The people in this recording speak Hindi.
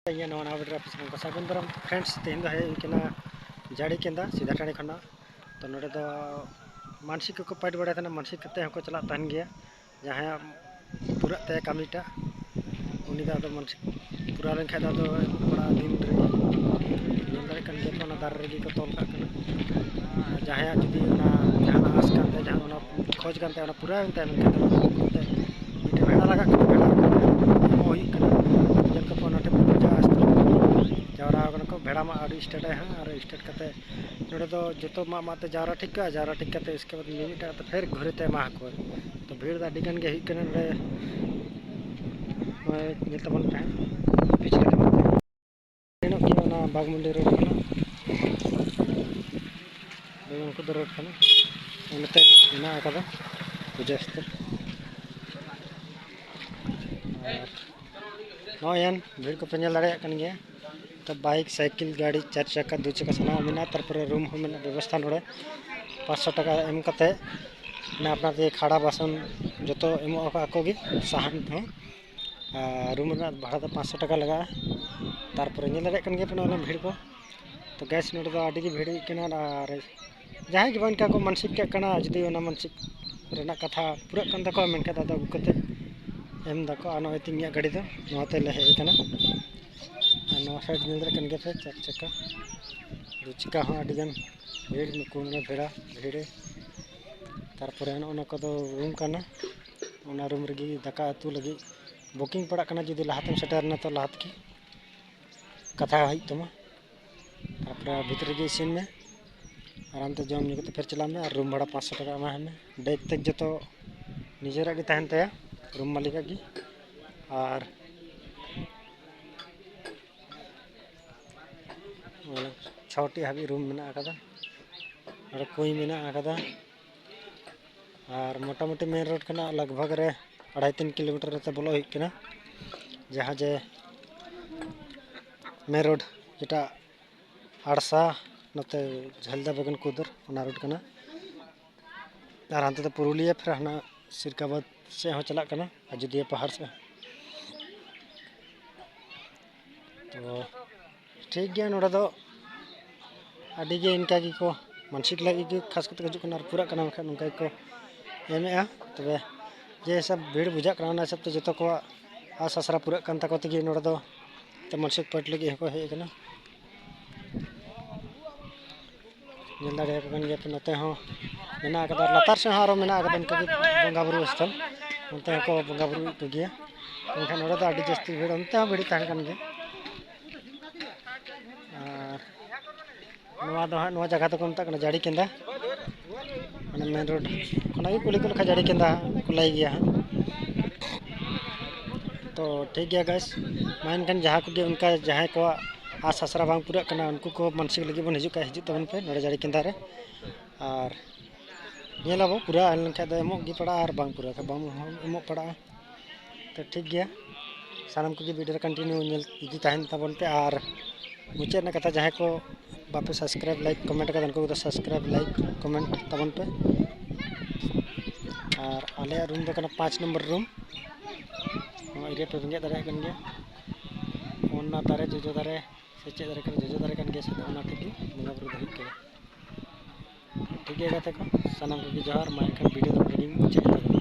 सागुन दाराम फ्रेंड्स तेहन हेकना जाड़ी केंदा सीधा टाणी खना तो नोडे दो मानसिक को पाइट बड़ा था मानसिक कते हको चला तहन गया जहां पूरा ते कामीटा उनी दा मानसिक पूरा लेन खादा तो बड़ा दिन रे दिन दारे कन के ना दार रे को तोल का कना जहां जुदी ना जहां आस काते जहां ना खोज काते ना पूरा एंते मन के मिटे भेड़ा लगा भेड़ा होई कना जब को ना जावरा को भेड़ा मा स्टेट है और स्टेट करते नोड़े दो जो मा माते जावरा ठीक करते इसके बाद मिनिट तो फिर घुरेते मा को तो भीड़ दा डिगन के हिकन रे ये तबन पे पिछले के माते रेनो की ना बागमुंडी रोड कना बेगम को रोड कना उनते ना कदा बुझास्ते नोयन भीड़ को पेंजल दाड़े कन गया तो बाइक साइकिल गाड़ी 4 चक्का 2 चक्का साना मेना तरपर रूम हो मेना व्यवस्था नोड़े 500 टाका एम कते ना अपना ते खाड़ा बासन जो एमो को गे साहन हो रूम ना भाड़ा तो 500 टाका लगा तरपर नेल दाड़े कन गया पे भीड़ को तो गैस नोड़े दो आडी भीड़ कना और जहां के बन का को मानसिक के कना जदी ओना मानसिक रेना कथा पूरा कन तको मेन का दादा गुकते एम दको आनो तिंगिया गाड़ी दो नोते ले हे कना साइड निंद्रा कन गया 4 चक्का 2 चक्का हाँ अडिगन भीड़ नुकुन भेड़ा भीड़े तारपर ओना को रूम कना ओना रूम रगी दाका अतु लगी बुकिंग पड़ा कना जुदी लाहातेम सेटरना तो लाहात की कथा हई तमा तारपर भीतर गे इसिन में आराम ते जम ᱧᱩ फिर चला में और रूम भाड़ा 500 टाका एमा में डेक तक जो निजेरा गे तहन तया रूम मालिक की और 6टी हाबी रूम में और कुई में और मोटामुटी मेन रोड कना लगभग रे 2.5-3 किलोमीटर रे बोलो होना जहाँ जे मेन रोड जेटा आड़सा नते झलदा बगन कुदर रोड कना और हानते तो पुरुलिया फिर हना सिरकाबाद से हो चला कना अयोध्या पहाड़ से तो ठीक गया नोड़ा दो अड़ी गे इनका की को मानसिक लगी खास करते हजू कना पूरा कना खा नंका को एमे तबे जे सब भीड़ बुझा कना सब तो जो को आस आसरा पूरा कन तको तगी नोड़ा दो तो मानसिक पट लगी को हे कना नेल दाड़े कन गया पे नते हो मेना कदा लतार से हारो मेना कदा इनका बंगा बुरु स्थल उनते को बंगा बुरु को गया एनखान नोड़ा दो अड़ी जस्ती भीड़ उनते हो भीड़ तहन कन गया नवा जगह तो मत जाड़ी केंदा मेन रोड खना कुली को लेखा जाड़ी केंदा कुलाई गया तो ठीक गया गैस मानखान जहाँ को उनका जहाँ को आस आसरा बांग पूरा कना उनको को मानसिक लगी बन हिजू तबन पे नोड़े जाड़ी केंदा रे और नेलाबो पूरा लेनखा दो एमो गी पड़ा और बांग पूरा बांग एमो पड़ा तो ठीक गया सानम को वीडियो कंटिन्यू नेल इदी तहन तबन पे और मुचाद ना कथा जहाँ को बापे सब्सक्राइब लाइक कमेंट कर उनको तो सब्सक्राइब लाइक कमेंट तबन पे और आले रूम दो कना 5 नंबर रूम एरिया पे बेंगे दारे कन गया ओना दारे जोजो दारे सेचे दारे कन जोजो दारे कन गया से ओना ठीक बंगा बुरु दहिक के ठीक है गाते को सनम को जोहार मा एखन वीडियो रीडिंग मुचाद।